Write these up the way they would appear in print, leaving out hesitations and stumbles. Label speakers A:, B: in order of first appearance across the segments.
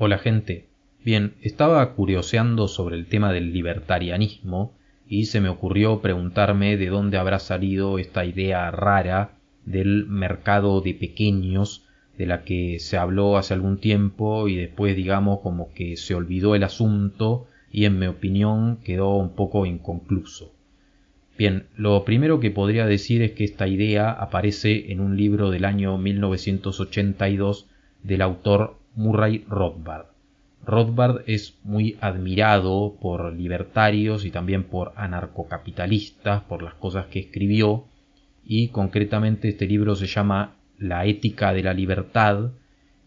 A: Hola gente. Bien, estaba curioseando sobre el tema del libertarianismo y se me ocurrió preguntarme de dónde habrá salido esta idea rara del mercado de pequeños de la que se habló hace algún tiempo y después digamos como que se olvidó el asunto y en mi opinión quedó un poco inconcluso. Bien, lo primero que podría decir es que esta idea aparece en un libro del año 1982 del autor Murray Rothbard. Rothbard es muy admirado por libertarios y también por anarcocapitalistas, por las cosas que escribió, y concretamente este libro se llama La ética de la libertad,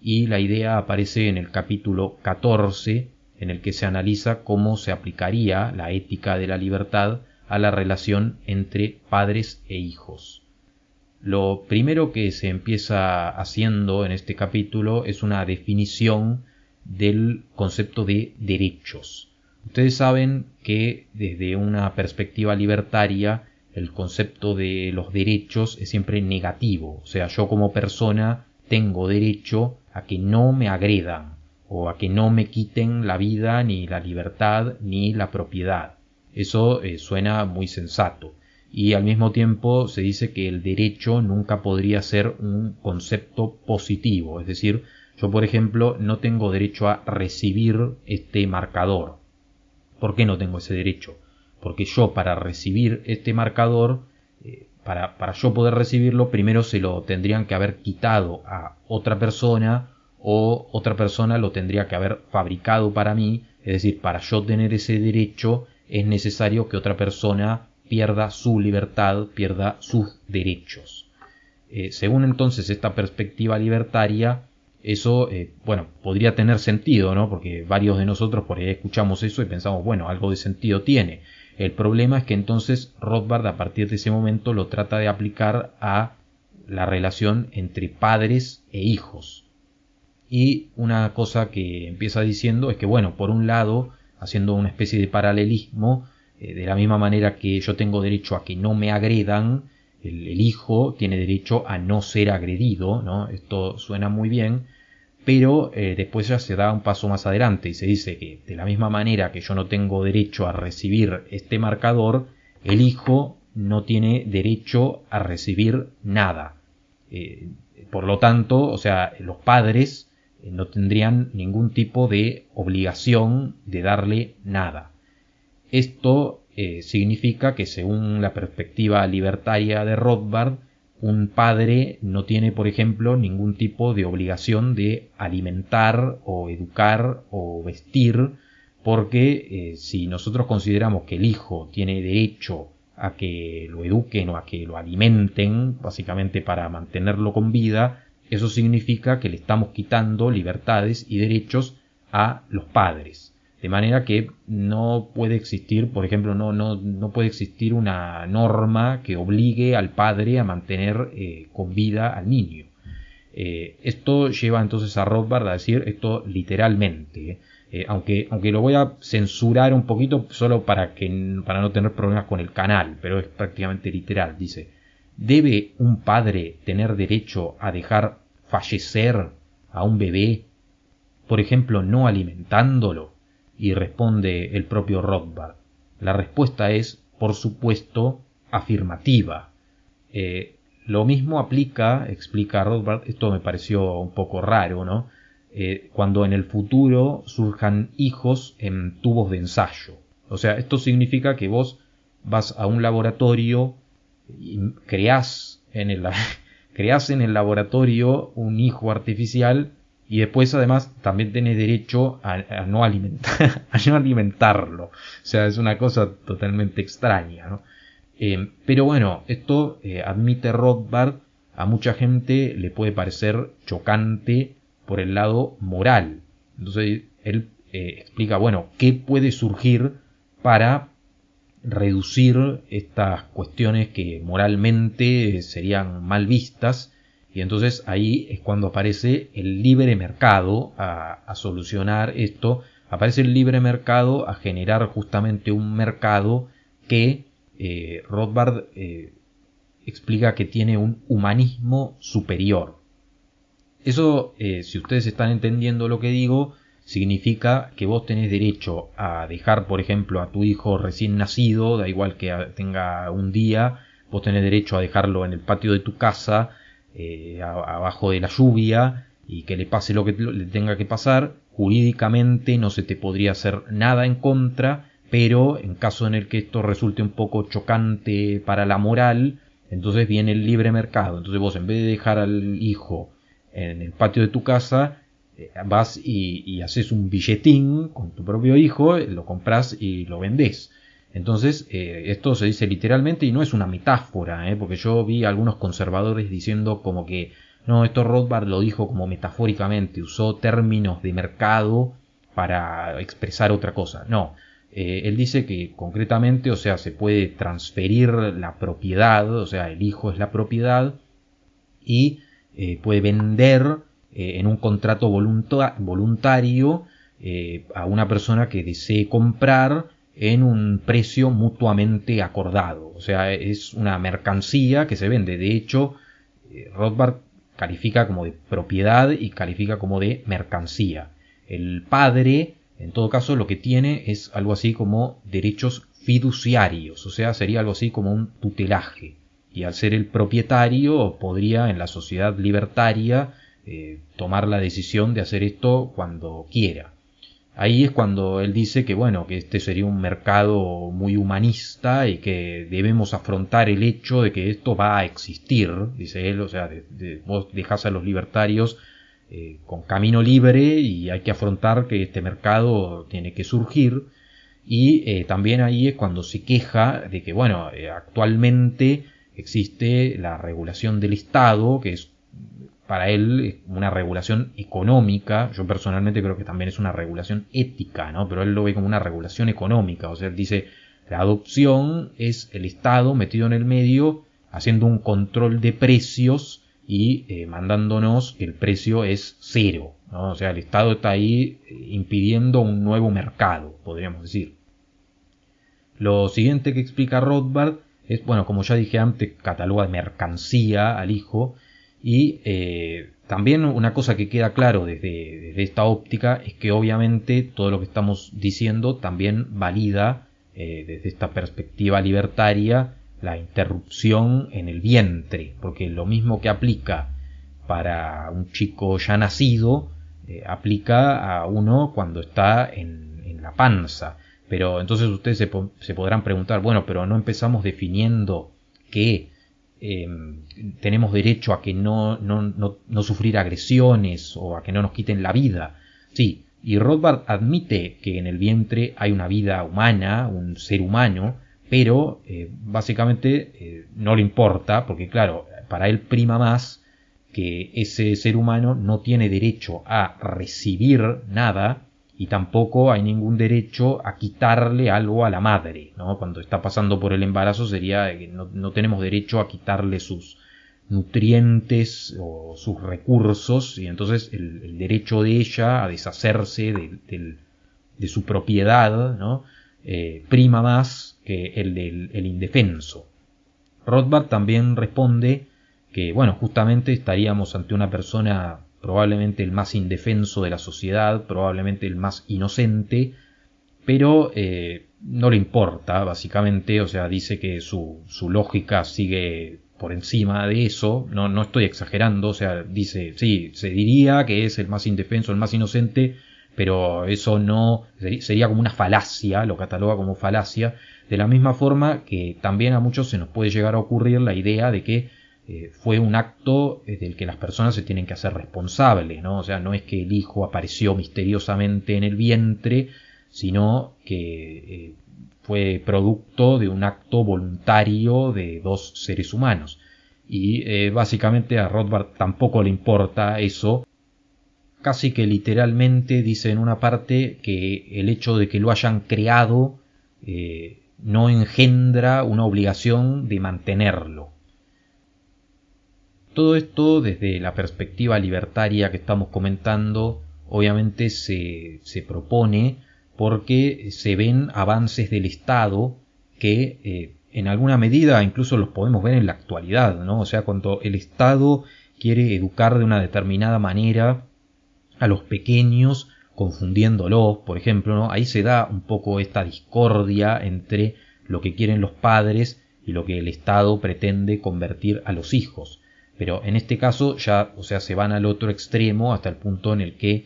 A: y la idea aparece en el capítulo 14, en el que se analiza cómo se aplicaría la ética de la libertad a la relación entre padres e hijos. Lo primero que se empieza haciendo en este capítulo es una definición del concepto de derechos. Ustedes saben que desde una perspectiva libertaria el concepto de los derechos es siempre negativo, o sea, yo como persona tengo derecho a que no me agredan o a que no me quiten la vida, ni la libertad, ni la propiedad. Eso suena muy sensato. Y al mismo tiempo se dice que el derecho nunca podría ser un concepto positivo, es decir, yo por ejemplo no tengo derecho a recibir este marcador. ¿Por qué no tengo ese derecho? Porque yo para recibir este marcador, para yo poder recibirlo, primero se lo tendrían que haber quitado a otra persona o otra persona lo tendría que haber fabricado para mí, es decir, para yo tener ese derecho es necesario que otra persona pierda su libertad, pierda sus derechos. Según entonces esta perspectiva libertaria, eso, podría tener sentido, ¿no? Porque varios de nosotros por ahí escuchamos eso y pensamos, bueno, algo de sentido tiene. El problema es que entonces Rothbard a partir de ese momento lo trata de aplicar a la relación entre padres e hijos. Y una cosa que empieza diciendo es que, bueno, por un lado, haciendo una especie de paralelismo, de la misma manera que yo tengo derecho a que no me agredan, el hijo tiene derecho a no ser agredido, ¿no? Esto suena muy bien, pero después ya se da un paso más adelante y se dice que de la misma manera que yo no tengo derecho a recibir este marcador, el hijo no tiene derecho a recibir nada. Por lo tanto, o sea, los padres no tendrían ningún tipo de obligación de darle nada. Esto significa que según la perspectiva libertaria de Rothbard, un padre no tiene, por ejemplo, ningún tipo de obligación de alimentar o educar o vestir, porque si nosotros consideramos que el hijo tiene derecho a que lo eduquen o a que lo alimenten, básicamente para mantenerlo con vida, eso significa que le estamos quitando libertades y derechos a los padres. De manera que no puede existir, por ejemplo, no puede existir una norma que obligue al padre a mantener con vida al niño. Esto lleva entonces a Rothbard a decir esto literalmente, aunque lo voy a censurar un poquito solo para no tener problemas con el canal, pero es prácticamente literal. Dice: ¿debe un padre tener derecho a dejar fallecer a un bebé, por ejemplo, no alimentándolo? Y responde el propio Rothbard. La respuesta es, por supuesto, afirmativa. Lo mismo aplica, explica Rothbard, esto me pareció un poco raro, ¿no? Cuando en el futuro surjan hijos en tubos de ensayo. O sea, esto significa que vos vas a un laboratorio y creás en el laboratorio un hijo artificial y después además también tenés derecho a no alimentar, a no alimentarlo. O sea, es una cosa totalmente extraña, ¿no? Pero bueno, esto admite Rothbard, a mucha gente le puede parecer chocante por el lado moral. Entonces él explica, bueno, qué puede surgir para reducir estas cuestiones que moralmente serían mal vistas, y entonces ahí es cuando aparece el libre mercado a solucionar esto. Aparece el libre mercado a generar justamente un mercado que Rothbard explica que tiene un humanismo superior. Eso, si ustedes están entendiendo lo que digo, significa que vos tenés derecho a dejar, por ejemplo, a tu hijo recién nacido, da igual que tenga un día, vos tenés derecho a dejarlo en el patio de tu casa, abajo de la lluvia, y que le pase lo que le tenga que pasar. Jurídicamente no se te podría hacer nada en contra, pero en caso en el que esto resulte un poco chocante para la moral, entonces viene el libre mercado. Entonces vos, en vez de dejar al hijo en el patio de tu casa, vas y haces un billetín con tu propio hijo, lo compras y lo vendés. Entonces, esto se dice literalmente y no es una metáfora, porque yo vi a algunos conservadores diciendo como que no, esto Rothbard lo dijo como metafóricamente, usó términos de mercado para expresar otra cosa. No, él dice que concretamente, o sea, se puede transferir la propiedad, o sea, el hijo es la propiedad, y puede vender en un contrato voluntario a una persona que desee comprar en un precio mutuamente acordado. O sea, es una mercancía que se vende. De hecho, Rothbard califica como de propiedad y califica como de mercancía. El padre, en todo caso, lo que tiene es algo así como derechos fiduciarios, o sea, sería algo así como un tutelaje. Y al ser el propietario, podría en la sociedad libertaria tomar la decisión de hacer esto cuando quiera. Ahí es cuando él dice que bueno, que este sería un mercado muy humanista y que debemos afrontar el hecho de que esto va a existir, dice él, o sea, vos dejás a los libertarios con camino libre y hay que afrontar que este mercado tiene que surgir. Y también ahí es cuando se queja de que bueno, actualmente existe la regulación del Estado, que es para él una regulación económica. Yo personalmente creo que también es una regulación ética, ¿no? Pero él lo ve como una regulación económica. O sea, él dice, la adopción es el Estado metido en el medio, haciendo un control de precios y mandándonos que el precio es cero, ¿no? O sea, el Estado está ahí impidiendo un nuevo mercado, podríamos decir. Lo siguiente que explica Rothbard es, bueno, como ya dije antes, cataloga de mercancía al hijo. Y también una cosa que queda claro desde esta óptica es que obviamente todo lo que estamos diciendo también valida desde esta perspectiva libertaria la interrupción en el vientre, porque lo mismo que aplica para un chico ya nacido, aplica a uno cuando está en la panza. Pero entonces ustedes se podrán preguntar, bueno, pero no empezamos definiendo que tenemos derecho a que no sufrir agresiones o a que no nos quiten la vida. Sí, y Rothbard admite que en el vientre hay una vida humana, un ser humano, pero básicamente no le importa, porque claro, para él prima más que ese ser humano no tiene derecho a recibir nada y tampoco hay ningún derecho a quitarle algo a la madre, ¿no? Cuando está pasando por el embarazo sería que no tenemos derecho a quitarle sus nutrientes o sus recursos, y entonces el derecho de ella a deshacerse de su propiedad, ¿no? Prima más que el del indefenso. Rothbard también responde que, bueno, justamente estaríamos ante una persona probablemente el más indefenso de la sociedad, probablemente el más inocente, pero no le importa, básicamente, o sea, dice que su lógica sigue por encima de eso, no estoy exagerando, o sea, dice, sí, se diría que es el más indefenso, el más inocente, pero eso no, sería como una falacia, lo cataloga como falacia, de la misma forma que también a muchos se nos puede llegar a ocurrir la idea de que fue un acto del que las personas se tienen que hacer responsables, ¿no? O sea, no es que el hijo apareció misteriosamente en el vientre, sino que fue producto de un acto voluntario de dos seres humanos. Y básicamente a Rothbard tampoco le importa eso. Casi que literalmente dice en una parte que el hecho de que lo hayan creado no engendra una obligación de mantenerlo. Todo esto desde la perspectiva libertaria que estamos comentando, obviamente se propone porque se ven avances del Estado que en alguna medida incluso los podemos ver en la actualidad, ¿no? O sea, cuando el Estado quiere educar de una determinada manera a los pequeños confundiéndolos, por ejemplo, ¿no? Ahí se da un poco esta discordia entre lo que quieren los padres y lo que el Estado pretende convertir a los hijos. Pero en este caso ya, o sea, se van al otro extremo hasta el punto en el que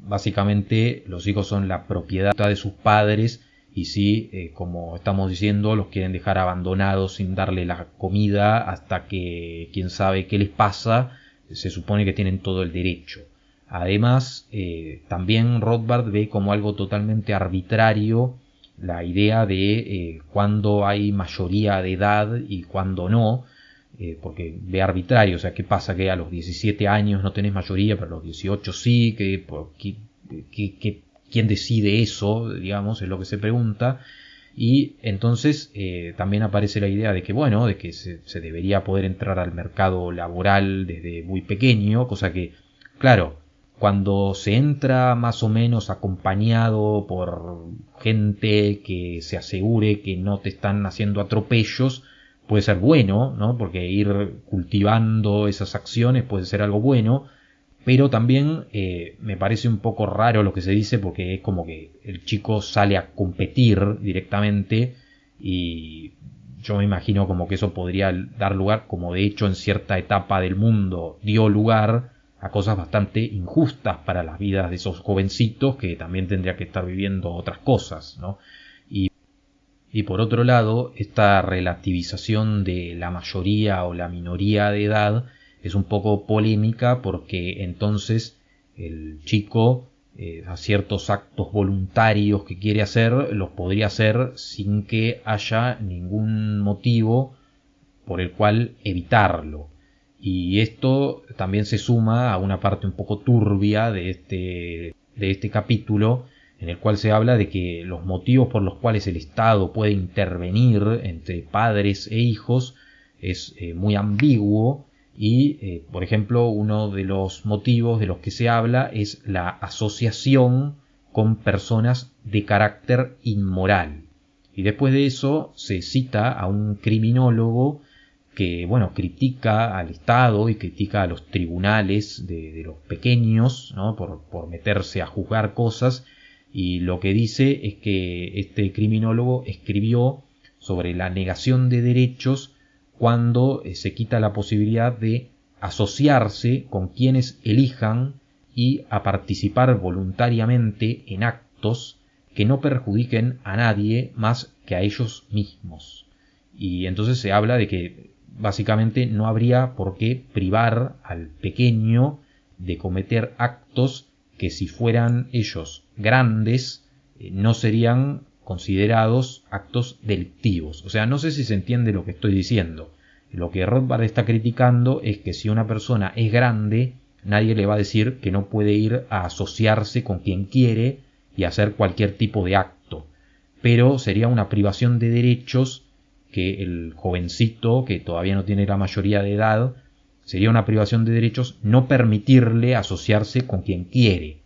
A: básicamente los hijos son la propiedad de sus padres y si, como estamos diciendo, los quieren dejar abandonados sin darle la comida hasta que quién sabe qué les pasa, se supone que tienen todo el derecho. Además, también Rothbard ve como algo totalmente arbitrario la idea de cuándo hay mayoría de edad y cuándo no, porque ve arbitrario, o sea, ¿qué pasa? Que a los 17 años no tenés mayoría, pero a los 18 sí, ¿quién decide eso? Digamos, es lo que se pregunta. Y entonces también aparece la idea de que, bueno, de que se debería poder entrar al mercado laboral desde muy pequeño, cosa que, claro, cuando se entra más o menos acompañado por gente que se asegure que no te están haciendo atropellos, puede ser bueno, ¿no? Porque ir cultivando esas acciones puede ser algo bueno, pero también me parece un poco raro lo que se dice porque es como que el chico sale a competir directamente y yo me imagino como que eso podría dar lugar, como de hecho en cierta etapa del mundo dio lugar a cosas bastante injustas para las vidas de esos jovencitos que también tendría que estar viviendo otras cosas, ¿no? Y por otro lado, esta relativización de la mayoría o la minoría de edad es un poco polémica porque entonces el chico a ciertos actos voluntarios que quiere hacer los podría hacer sin que haya ningún motivo por el cual evitarlo. Y esto también se suma a una parte un poco turbia de este capítulo, en el cual se habla de que los motivos por los cuales el Estado puede intervenir entre padres e hijos es muy ambiguo y, por ejemplo, uno de los motivos de los que se habla es la asociación con personas de carácter inmoral. Y después de eso se cita a un criminólogo que, bueno, critica al Estado y critica a los tribunales de los pequeños, ¿no? por meterse a juzgar cosas, y lo que dice es que este criminólogo escribió sobre la negación de derechos cuando se quita la posibilidad de asociarse con quienes elijan y a participar voluntariamente en actos que no perjudiquen a nadie más que a ellos mismos. Y entonces se habla de que básicamente no habría por qué privar al pequeño de cometer actos que si fueran ellos grandes no serían considerados actos delictivos. O sea, no sé si se entiende lo que estoy diciendo. Lo que Rothbard está criticando es que si una persona es grande, nadie le va a decir que no puede ir a asociarse con quien quiere y hacer cualquier tipo de acto. Pero sería una privación de derechos que el jovencito, que todavía no tiene la mayoría de edad, sería una privación de derechos no permitirle asociarse con quien quiere.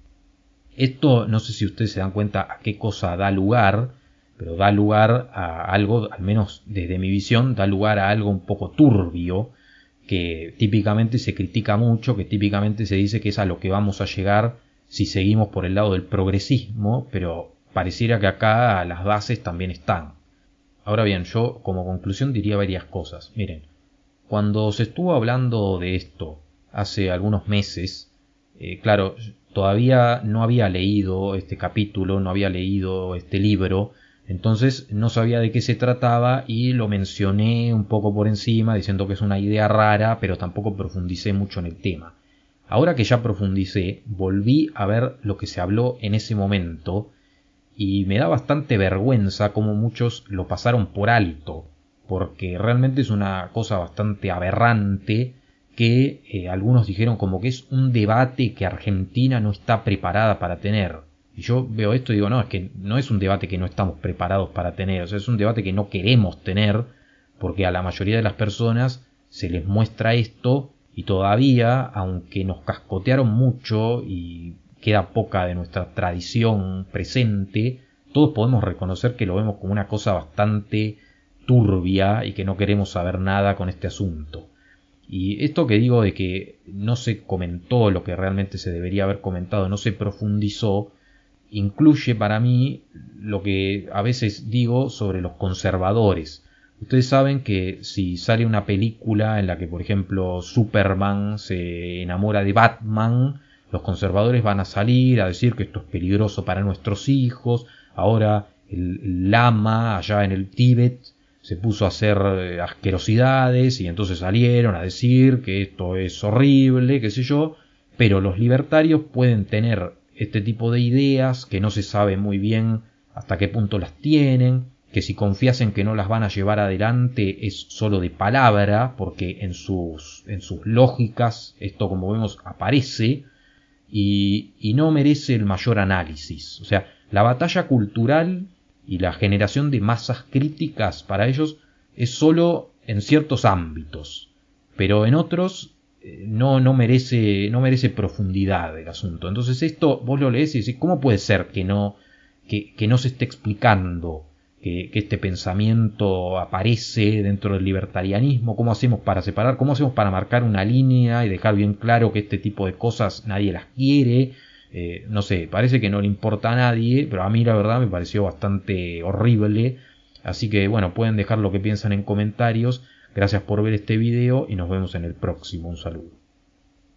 A: Esto no sé si ustedes se dan cuenta a qué cosa da lugar, pero da lugar a algo, al menos desde mi visión, da lugar a algo un poco turbio, que típicamente se critica mucho, que típicamente se dice que es a lo que vamos a llegar si seguimos por el lado del progresismo, pero pareciera que acá las bases también están. Ahora bien, yo como conclusión diría varias cosas. Miren, cuando se estuvo hablando de esto hace algunos meses, claro, todavía no había leído este capítulo, no había leído este libro, entonces no sabía de qué se trataba y lo mencioné un poco por encima diciendo que es una idea rara, pero tampoco profundicé mucho en el tema. Ahora que ya profundicé, volví a ver lo que se habló en ese momento y me da bastante vergüenza cómo muchos lo pasaron por alto, porque realmente es una cosa bastante aberrante que algunos dijeron como que es un debate que Argentina no está preparada para tener. Y yo veo esto y digo, no, es que no es un debate que no estamos preparados para tener, o sea, es un debate que no queremos tener, porque a la mayoría de las personas se les muestra esto y todavía, aunque nos cascotearon mucho y queda poca de nuestra tradición presente, todos podemos reconocer que lo vemos como una cosa bastante turbia y que no queremos saber nada con este asunto. Y esto que digo de que no se comentó lo que realmente se debería haber comentado, no se profundizó, incluye para mí lo que a veces digo sobre los conservadores. Ustedes saben que si sale una película en la que, por ejemplo, Superman se enamora de Batman, los conservadores van a salir a decir que esto es peligroso para nuestros hijos. Ahora el lama allá en el Tíbet se puso a hacer asquerosidades y entonces salieron a decir que esto es horrible, qué sé yo, pero los libertarios pueden tener este tipo de ideas que no se sabe muy bien hasta qué punto las tienen, que si confiasen que no las van a llevar adelante es solo de palabra, porque en sus lógicas esto, como vemos, aparece y no merece el mayor análisis. O sea, la batalla cultural y la generación de masas críticas para ellos es solo en ciertos ámbitos, pero en otros no merece profundidad el asunto. Entonces esto vos lo lees y decís, ¿cómo puede ser que no se esté explicando que este pensamiento aparece dentro del libertarianismo? ¿Cómo hacemos para separar? ¿Cómo hacemos para marcar una línea y dejar bien claro que este tipo de cosas nadie las quiere? No sé, parece que no le importa a nadie, pero a mí la verdad me pareció bastante horrible. Así que bueno, pueden dejar lo que piensan en comentarios. Gracias por ver este video y nos vemos en el próximo. Un saludo.